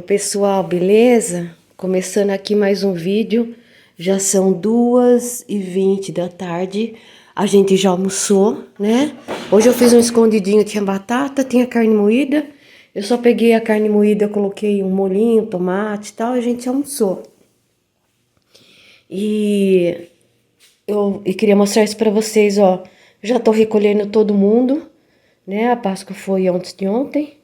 Pessoal, beleza? Começando aqui mais um vídeo. Já são 2h20 da tarde. A gente já almoçou, né? Hoje eu fiz um escondidinho, tinha batata, tinha carne moída. Eu só peguei a carne moída, coloquei um molhinho, tomate e tal, e a gente almoçou. E eu queria mostrar isso pra vocês, ó. Já tô recolhendo todo mundo, né? A Páscoa foi antes de ontem.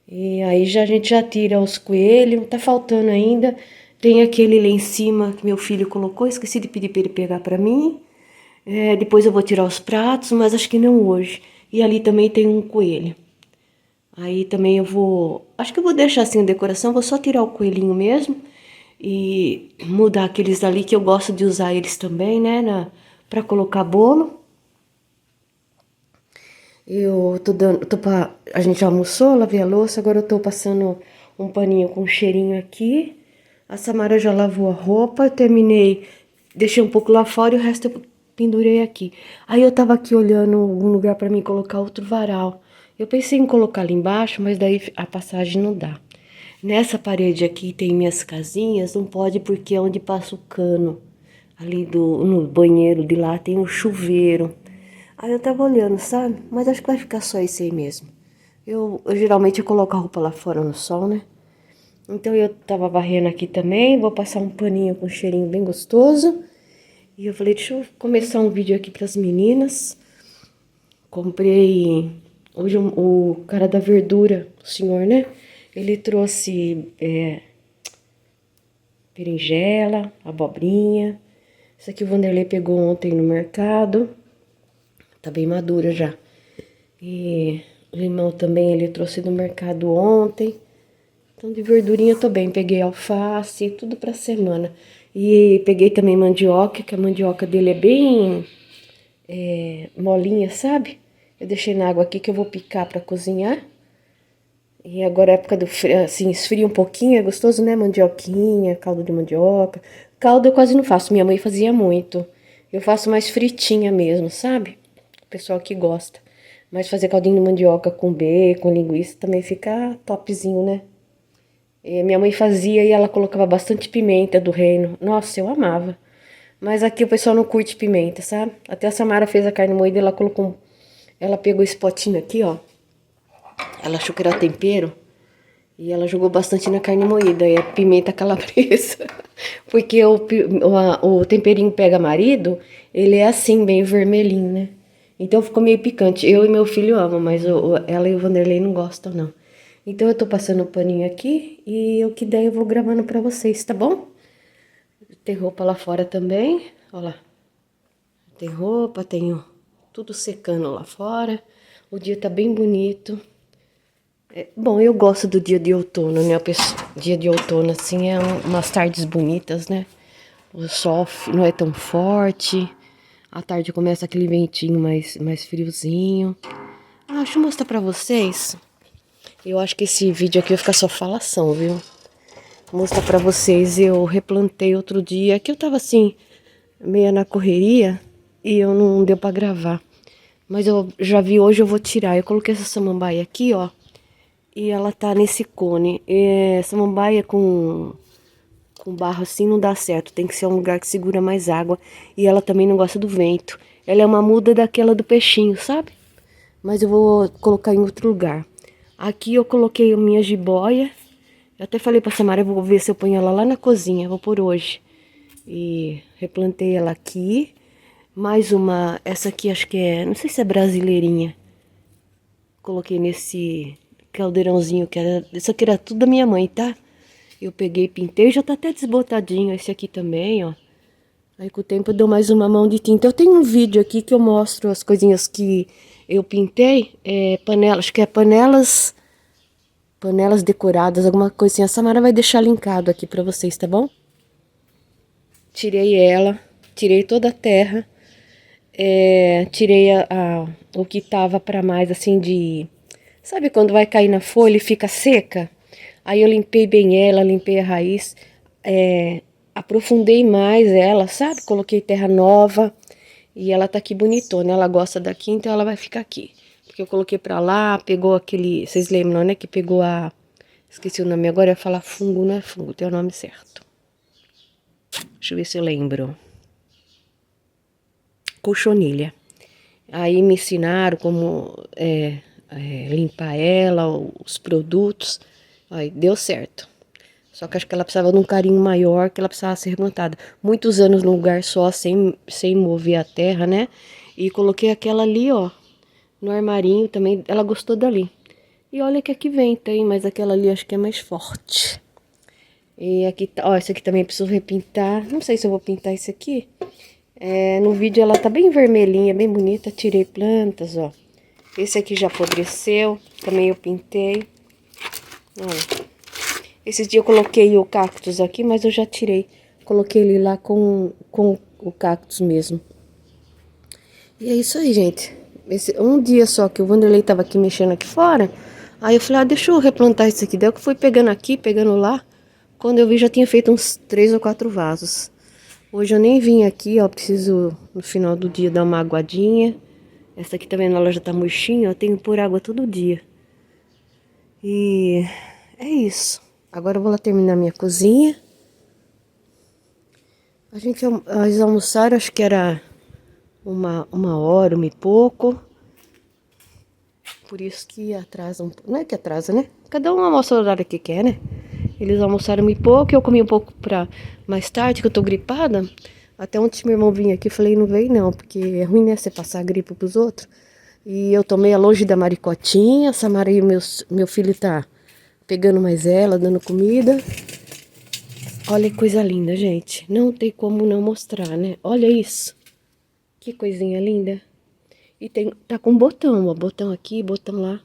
E aí a gente já tira os coelhos, tá faltando ainda. Tem aquele lá em cima que meu filho colocou, esqueci de pedir para ele pegar para mim. Depois eu vou tirar os pratos, mas acho que não hoje. E ali também tem um coelho. Aí também acho que eu vou deixar assim a decoração, vou só tirar o coelhinho mesmo. E mudar aqueles ali que eu gosto de usar eles também, né, pra colocar bolo. Eu tô dando, a gente almoçou, lavei a louça, agora eu tô passando um paninho com cheirinho aqui. A Samara já lavou a roupa, eu terminei, deixei um pouco lá fora e o resto eu pendurei aqui. Aí eu tava aqui olhando algum lugar pra mim colocar outro varal. Eu pensei em colocar ali embaixo, mas daí a passagem não dá. Nessa parede aqui tem minhas casinhas, não pode porque é onde passa o cano. Ali no banheiro de lá tem um chuveiro. Aí eu tava olhando, sabe? Mas acho que vai ficar só isso aí mesmo. Eu geralmente coloco a roupa lá fora no sol, né? Então eu tava varrendo aqui também, vou passar um paninho com um cheirinho bem gostoso. E eu falei, deixa eu começar um vídeo aqui pras meninas. Comprei hoje o cara da verdura, o senhor, né? Ele trouxe berinjela, abobrinha. Isso aqui o Vanderlei pegou ontem no mercado. Tá bem madura já. E limão também ele trouxe do mercado ontem. Então de verdurinha eu tô bem. Peguei alface, tudo pra semana. E peguei também mandioca, que a mandioca dele é bem molinha, sabe? Eu deixei na água aqui que eu vou picar pra cozinhar. E agora é época do frio, assim, esfria um pouquinho, é gostoso, né? Mandioquinha, caldo de mandioca. Caldo eu quase não faço, minha mãe fazia muito. Eu faço mais fritinha mesmo, sabe? O pessoal que gosta. Mas fazer caldinho de mandioca com bacon, linguiça, também fica topzinho, né? E minha mãe fazia e ela colocava bastante pimenta do reino. Nossa, eu amava. Mas aqui o pessoal não curte pimenta, sabe? Até a Samara fez a carne moída, ela colocou... Ela pegou esse potinho aqui, ó. Ela achou que era tempero. E ela jogou bastante na carne moída, e é pimenta calabresa. Porque o temperinho pega marido, ele é assim, bem vermelhinho, né? Então ficou meio picante. Eu e meu filho amam, mas ela e o Vanderlei não gostam, não. Então eu tô passando o paninho aqui e o que der eu vou gravando pra vocês, tá bom? Tem roupa lá fora também, ó lá. Tem roupa, tenho tudo secando lá fora. O dia tá bem bonito. Bom, eu gosto do dia de outono, né? Dia de outono, assim, umas tardes bonitas, né? O sol não é tão forte. À tarde começa aquele ventinho mais friozinho. Ah, deixa eu mostrar pra vocês. Eu acho que esse vídeo aqui vai ficar só falação, viu? Vou mostrar pra vocês, eu replantei outro dia, que eu tava assim, meio na correria, e eu não deu pra gravar. Mas eu já vi hoje, eu vou tirar. Eu coloquei essa samambaia aqui, ó. E ela tá nesse cone. Samambaia com barro assim não dá certo. Tem que ser um lugar que segura mais água. E ela também não gosta do vento. Ela é uma muda daquela do peixinho, sabe? Mas eu vou colocar em outro lugar. Aqui eu coloquei a minha jiboia. Eu até falei pra Samara, eu vou ver se eu ponho ela lá na cozinha. Vou por hoje. E replantei ela aqui. Mais uma, essa aqui acho que é, não sei se é brasileirinha. Coloquei nesse caldeirãozinho que era, isso aqui era tudo da minha mãe, tá? Eu peguei, pintei, já tá até desbotadinho esse aqui também, ó. Aí com o tempo eu dou mais uma mão de tinta. Eu tenho um vídeo aqui que eu mostro as coisinhas que eu pintei, panelas, acho que é panelas decoradas, alguma coisinha. A Samara vai deixar linkado aqui pra vocês, tá bom? Tirei ela, tirei toda a terra, tirei o que tava pra mais, assim, de... Sabe quando vai cair na folha e fica seca? Aí eu limpei bem ela, limpei a raiz, aprofundei mais ela, sabe? Coloquei terra nova e ela tá aqui bonitona. Ela gosta daqui, então ela vai ficar aqui. Porque eu coloquei pra lá, pegou aquele... Vocês lembram, né? Que pegou Esqueci o nome agora, eu ia falar fungo, não é fungo, tem o nome certo. Deixa eu ver se eu lembro. Cochonilha. Aí me ensinaram como limpar ela, os produtos. Aí deu certo. Só que acho que ela precisava de um carinho maior, que ela precisava ser plantada. Muitos anos num lugar só, sem mover a terra, né? E coloquei aquela ali, ó, no armarinho também. Ela gostou dali. E olha que aqui vem, tem, mas aquela ali acho que é mais forte. E aqui, ó, esse aqui também preciso repintar. Não sei se eu vou pintar esse aqui. No vídeo ela tá bem vermelhinha, bem bonita. Tirei plantas, ó. Esse aqui já apodreceu, também eu pintei. Olha. Esses dias eu coloquei o cactus aqui, mas eu já tirei. Coloquei ele lá com o cactus mesmo. E é isso aí, gente. Um dia só que o Wanderlei tava aqui mexendo aqui fora. Aí eu falei, deixa eu replantar isso aqui. Daí eu fui pegando aqui, pegando lá. Quando eu vi, já tinha feito uns 3 ou 4 vasos. Hoje eu nem vim aqui, ó. Preciso, no final do dia, dar uma aguadinha. Essa aqui também ela já tá murchinha, eu tenho que pôr água todo dia. E é isso. Agora eu vou lá terminar minha cozinha. Eles almoçaram, acho que era uma hora, uma e pouco. Por isso que atrasa um pouco. Não é que atrasa, né? Cada um almoça o horário que quer, né? Eles almoçaram um pouco, eu comi um pouco pra mais tarde, que eu tô gripada. Até ontem meu irmão vinha aqui, falei, não veio não, porque é ruim, né, você passar a gripe pros outros. E eu tomei a longe da Maricotinha, a Samara e meu filho tá pegando mais ela, dando comida. Olha que coisa linda, gente. Não tem como não mostrar, né? Olha isso. Que coisinha linda. E tá com botão, ó, botão aqui, botão lá.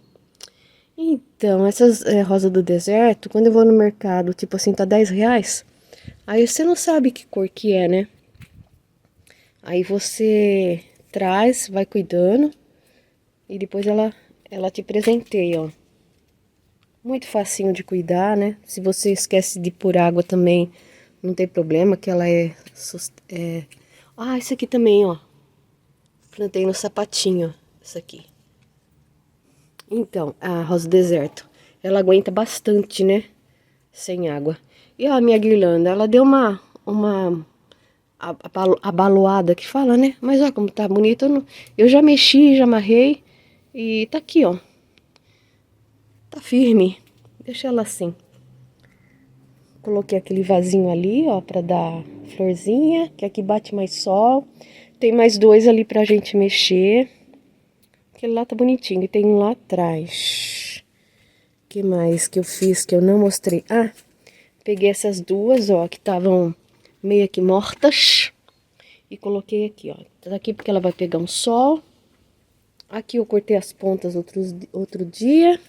Então, essas rosas do deserto, quando eu vou no mercado, tipo assim, tá R$10. Aí você não sabe que cor que é, né? Aí você traz, vai cuidando. E depois ela te presenteia, ó. Muito facinho de cuidar, né? Se você esquece de pôr água também, não tem problema, que ela esse aqui também, ó. Plantei no sapatinho, isso aqui. Então, a rosa do deserto, ela aguenta bastante, né? Sem água. E ó, a minha guirlanda, ela deu uma abaloada que fala, né? Mas ó, como tá bonita, eu já mexi, já amarrei. E tá aqui, ó. Tá firme. Deixa ela assim. Coloquei aquele vasinho ali, ó, pra dar florzinha, que aqui bate mais sol. Tem mais 2 ali pra gente mexer. Aquele lá tá bonitinho. E tem um lá atrás. Que mais que eu fiz que eu não mostrei? Peguei essas 2, ó, que estavam meio que mortas. E coloquei aqui, ó. Tá aqui porque ela vai pegar um sol. Aqui eu cortei as pontas outro dia.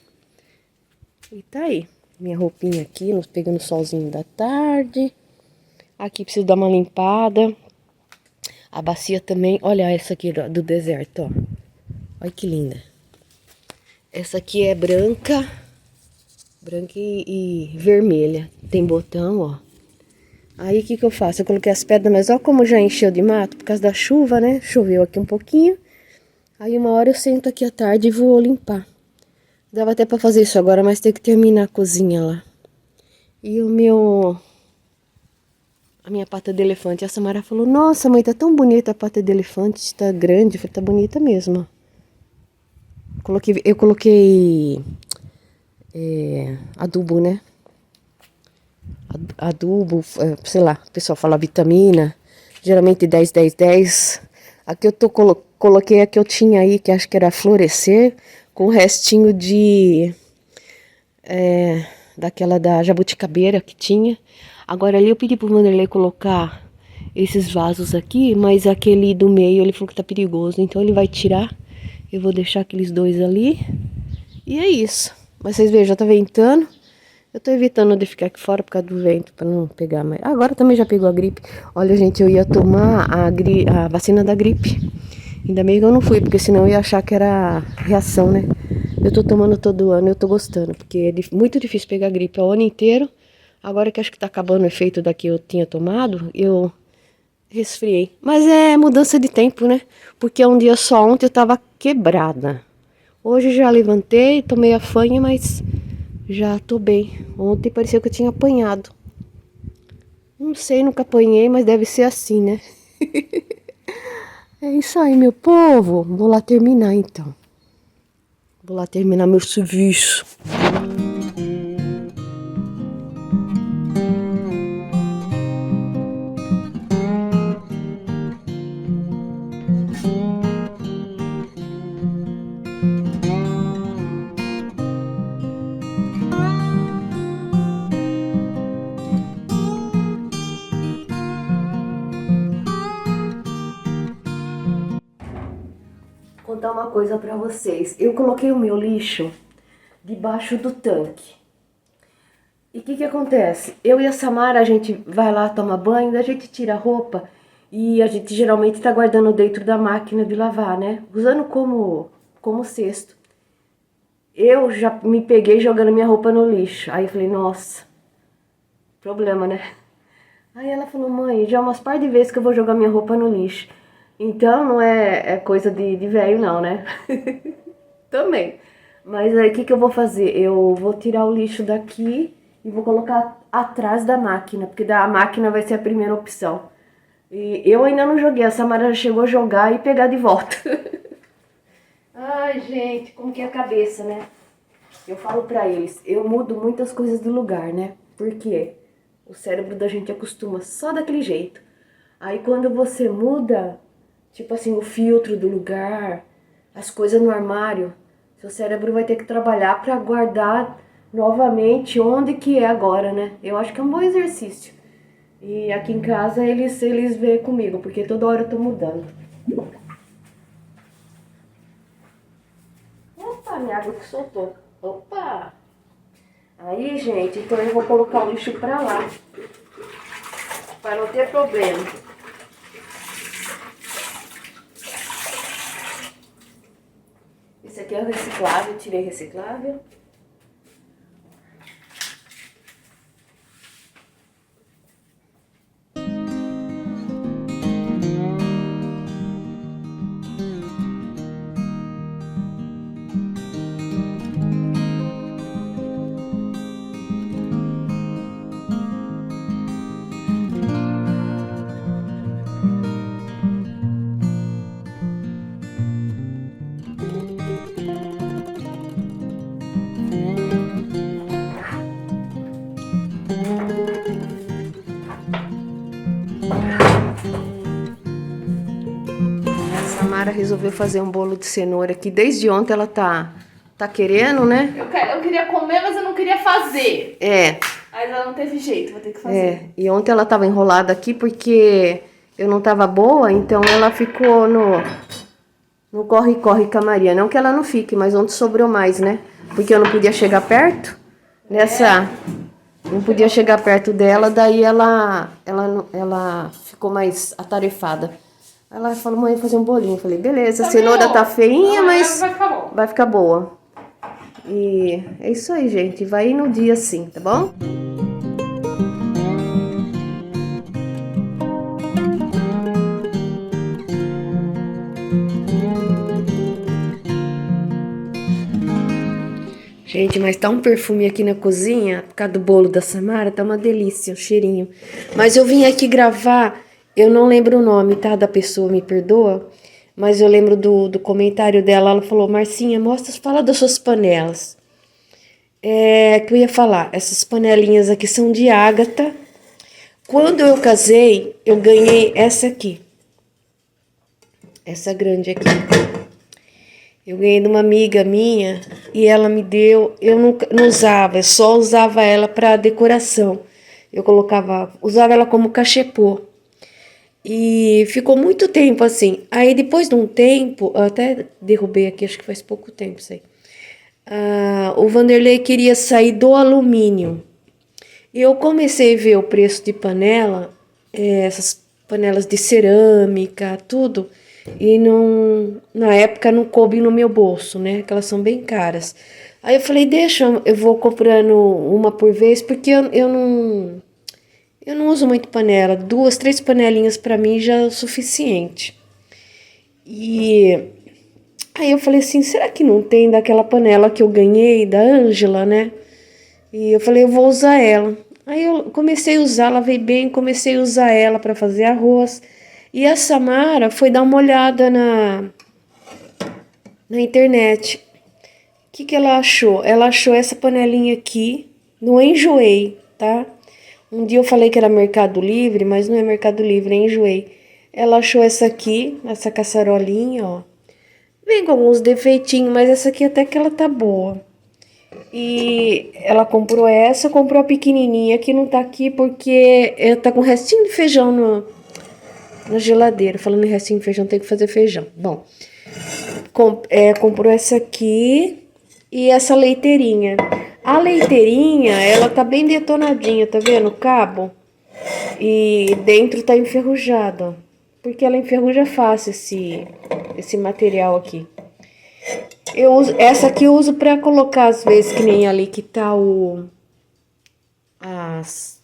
E tá aí. Minha roupinha aqui, pegando o solzinho da tarde. Aqui preciso dar uma limpada. A bacia também. Olha essa aqui do deserto, ó. Olha que linda. Essa aqui é branca. Branca e vermelha. Tem botão, ó. Aí o que eu faço? Eu coloquei as pedras, mas olha como já encheu de mato por causa da chuva, né? Choveu aqui um pouquinho. Aí uma hora eu sento aqui à tarde e vou limpar. Dava até pra fazer isso agora, mas tem que terminar a cozinha lá. E a minha pata de elefante. A Samara falou, nossa mãe, tá tão bonita a pata de elefante, tá grande. Eu falei, tá bonita mesmo. Eu coloquei adubo, né? Adubo, sei lá, o pessoal fala vitamina. Geralmente 10, 10, 10. Aqui eu coloquei a que eu tinha aí, que acho que era florescer, com o restinho daquela da jabuticabeira que tinha. Agora ali eu pedi pro Wanderlei colocar esses vasos aqui, mas aquele do meio ele falou que tá perigoso, então ele vai tirar. Eu vou deixar aqueles 2 ali. E é isso. Mas vocês vejam, já tá ventando. Eu tô evitando de ficar aqui fora por causa do vento, pra não pegar mais. Agora também já pegou a gripe. Olha, gente, eu ia tomar a vacina da gripe. Ainda bem que eu não fui, porque senão eu ia achar que era reação, né? Eu tô tomando todo ano, eu tô gostando, porque é muito difícil pegar gripe o ano inteiro. Agora que acho que tá acabando o efeito da que eu tinha tomado, eu resfriei. Mas é mudança de tempo, né? Porque um dia só, ontem eu tava quebrada. Hoje já levantei, tomei a fanha, mas Já tô bem. Ontem parecia que eu tinha apanhado. Não sei, nunca apanhei, mas deve ser assim, né? É isso aí, meu povo. Vou lá terminar então. Vou lá terminar meu serviço. Vou contar uma coisa pra vocês. Eu coloquei o meu lixo debaixo do tanque. E o que acontece? Eu e a Samara, a gente vai lá, toma banho, daí a gente tira a roupa e a gente geralmente tá guardando dentro da máquina de lavar, né? Usando como cesto. Eu já me peguei jogando minha roupa no lixo. Aí eu falei, nossa, problema, né? Aí ela falou, mãe, já é umas par de vezes que eu vou jogar minha roupa no lixo. Então não é coisa de velho não, né? Também. Mas aí o que eu vou fazer? Eu vou tirar o lixo daqui e vou colocar atrás da máquina, porque a máquina vai ser a primeira opção. E eu ainda não joguei, a Samara já chegou a jogar e pegar de volta. Ai, gente, como que é a cabeça, né? Eu falo pra eles, eu mudo muitas coisas do lugar, né? Por quê? O cérebro da gente acostuma só daquele jeito. Aí quando você muda, tipo assim, o filtro do lugar, as coisas no armário, seu cérebro vai ter que trabalhar pra guardar novamente onde que é agora, né? Eu acho que é um bom exercício. E aqui em casa eles veem comigo, porque toda hora eu tô mudando. Opa, minha água que soltou. Opa! Aí, gente, então eu vou colocar o lixo pra lá, para não ter problema. Esse aqui é o reciclável, tirei reciclável. A Samara resolveu fazer um bolo de cenoura que desde ontem ela tá querendo, né? Eu queria comer, mas eu não queria fazer. É. Mas ela não teve jeito, vou ter que fazer. É, e ontem ela tava enrolada aqui porque eu não tava boa, então ela ficou no corre-corre com a Maria. Não que ela não fique, mas ontem sobrou mais, né? Porque eu não podia chegar perto. Não podia chegar perto dela, daí ela ficou mais atarefada. Aí ela falou, mãe, vou fazer um bolinho. Eu falei, beleza, a cenoura tá feinha, mas vai ficar bom. vai ficar boa. E é isso aí, gente. Vai ir no dia sim, tá bom? Gente, mas tá um perfume aqui na cozinha, por causa do bolo da Samara, tá uma delícia, o cheirinho. Mas eu vim aqui gravar, eu não lembro o nome, tá, da pessoa, me perdoa, mas eu lembro do comentário dela, ela falou, Marcinha, fala das suas panelas. Que eu ia falar, essas panelinhas aqui são de ágata. Quando eu casei, eu ganhei essa aqui. Essa grande aqui. Eu ganhei de uma amiga minha e ela me deu, eu não usava, eu só usava ela para decoração. Eu usava ela como cachepô. E ficou muito tempo assim. Aí depois de um tempo, eu até derrubei aqui, acho que faz pouco tempo isso aí. O Vanderlei queria sair do alumínio. E eu comecei a ver o preço de panela, essas panelas de cerâmica, tudo. E na época não coube no meu bolso, né? Que elas são bem caras. Aí eu falei, deixa, eu vou comprando uma por vez, porque eu não uso muito panela. 2, 3 panelinhas para mim já é o suficiente. E aí eu falei assim, será que não tem daquela panela que eu ganhei da Ângela, né? E eu falei, eu vou usar ela. Aí eu comecei a usar, lavei bem, comecei a usar ela para fazer arroz. E a Samara foi dar uma olhada na internet. O que ela achou? Ela achou essa panelinha aqui, no Enjoei, tá? Um dia eu falei que era Mercado Livre, mas não é Mercado Livre, é Enjoei. Ela achou essa aqui, essa caçarolinha, ó. Vem com alguns defeitinhos, mas essa aqui até que ela tá boa. E ela comprou essa, comprou a pequenininha que não tá aqui porque tá com restinho de feijão na geladeira. Falando em restinho de feijão, tem que fazer feijão. Bom, comprou essa aqui e essa leiteirinha. A leiteirinha, ela tá bem detonadinha, tá vendo o cabo? E dentro tá enferrujado, ó. Porque ela enferruja fácil esse material aqui. Essa aqui eu uso pra colocar, às vezes, que nem ali que tá as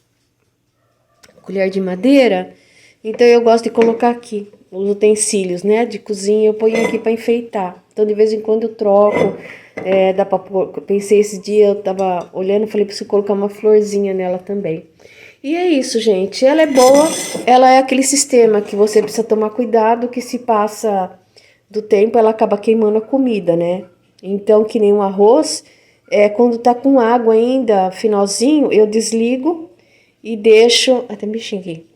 colher de madeira. Então eu gosto de colocar aqui os utensílios, né, de cozinha, eu ponho aqui pra enfeitar. Então de vez em quando eu troco, dá pra pôr, pensei esse dia, eu tava olhando, falei, preciso colocar uma florzinha nela também. E é isso, gente, ela é boa, ela é aquele sistema que você precisa tomar cuidado, que se passa do tempo, ela acaba queimando a comida, né? Então, que nem um arroz, quando tá com água ainda, finalzinho, eu desligo e deixo... Ah, tem um bichinho aqui.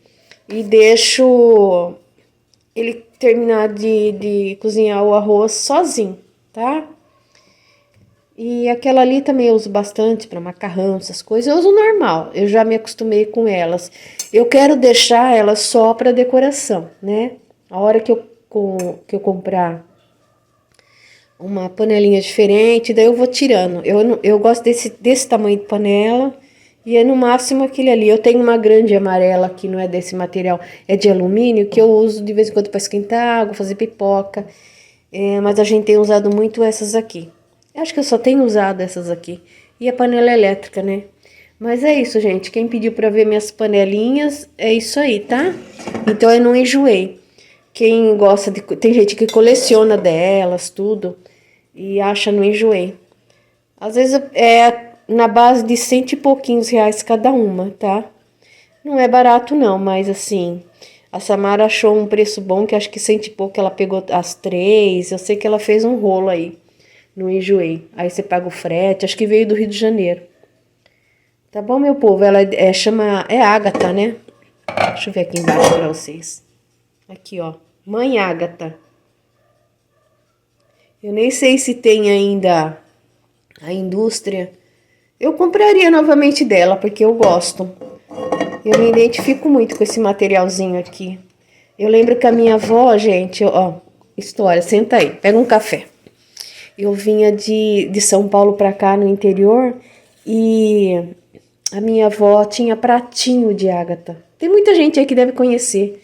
E deixo ele terminar de cozinhar o arroz sozinho, tá? E aquela ali também eu uso bastante para macarrão, essas coisas. Eu uso normal, eu já me acostumei com elas. Eu quero deixar elas só para decoração, né? A hora que eu comprar uma panelinha diferente, daí eu vou tirando. Eu gosto desse tamanho de panela e é no máximo aquele ali. Eu tenho uma grande amarela que não é desse material, é de alumínio, que eu uso de vez em quando para esquentar água, fazer pipoca. Mas a gente tem usado muito essas aqui. Acho que eu só tenho usado essas aqui. E a panela elétrica, né? Mas é isso, gente. Quem pediu para ver minhas panelinhas, é isso aí, tá? Então eu não enjoei. Quem gosta de... Tem gente que coleciona delas, tudo. E acha não enjoei. Às vezes é na base de 100 e pouquinhos reais cada uma, tá? Não é barato não, mas assim... A Samara achou um preço bom, que acho que 100 e pouco ela pegou as 3. Eu sei que ela fez um rolo aí. Não enjoei. Aí você paga o frete, acho que veio do Rio de Janeiro. Tá bom, meu povo? Ela chama... É Ágata, né? Deixa eu ver aqui embaixo pra vocês. Aqui, ó. Mãe Ágata. Eu nem sei se tem ainda a indústria. Eu compraria novamente dela, porque eu gosto. Eu me identifico muito com esse materialzinho aqui. Eu lembro que a minha avó, gente, ó, história, senta aí, pega um café. Eu vinha de São Paulo pra cá, no interior, e a minha avó tinha pratinho de ágata. Tem muita gente aí que deve conhecer.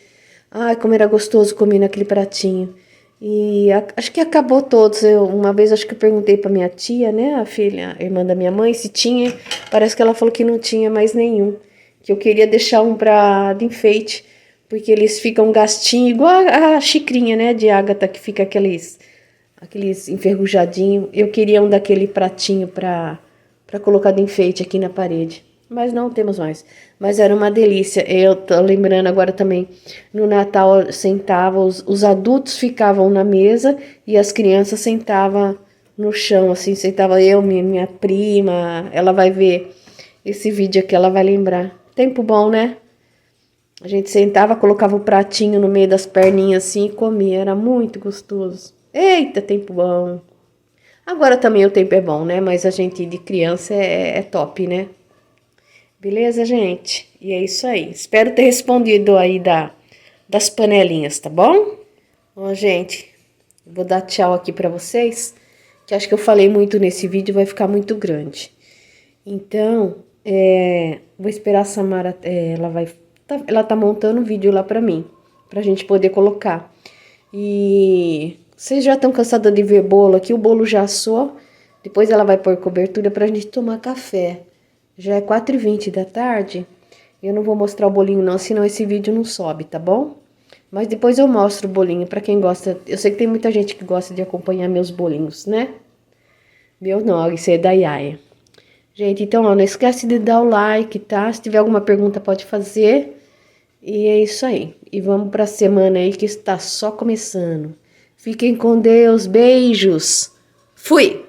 Ai, como era gostoso comer naquele pratinho. E acho que acabou todos. Uma vez acho que eu perguntei pra minha tia, né, a irmã da minha mãe, se tinha. Parece que ela falou que não tinha mais nenhum. Que eu queria deixar um de enfeite, porque eles ficam gastinhos, igual a xicrinha, né, de ágata, que fica aqueles enferrujadinhos. Eu queria um daquele pratinho pra colocar de enfeite aqui na parede. Mas não temos mais. Mas era uma delícia. Eu tô lembrando agora também, no Natal sentava, os adultos ficavam na mesa e as crianças sentavam no chão, assim, sentava eu, minha prima, ela vai ver esse vídeo aqui, ela vai lembrar. Tempo bom, né? A gente sentava, colocava o pratinho no meio das perninhas assim e comia, era muito gostoso. Eita, tempo bom. Agora também o tempo é bom, né? Mas a gente de criança é top, né? Beleza, gente? E é isso aí. Espero ter respondido aí das panelinhas, tá bom? Ó, gente, vou dar tchau aqui pra vocês, que acho que eu falei muito nesse vídeo, vai ficar muito grande. Então, vou esperar a Samara, ela tá montando um vídeo lá pra mim, pra gente poder colocar. E vocês já estão cansados de ver bolo aqui, o bolo já assou, depois ela vai pôr cobertura pra gente tomar café. Já é 4h20 da tarde, eu não vou mostrar o bolinho não, senão esse vídeo não sobe, tá bom? Mas depois eu mostro o bolinho pra quem gosta, eu sei que tem muita gente que gosta de acompanhar meus bolinhos, né? Meu não, isso é da Yaya. Gente, então, ó, não esquece de dar o like, tá? Se tiver alguma pergunta, pode fazer. E é isso aí. E vamos pra semana aí que está só começando. Fiquem com Deus. Beijos. Fui!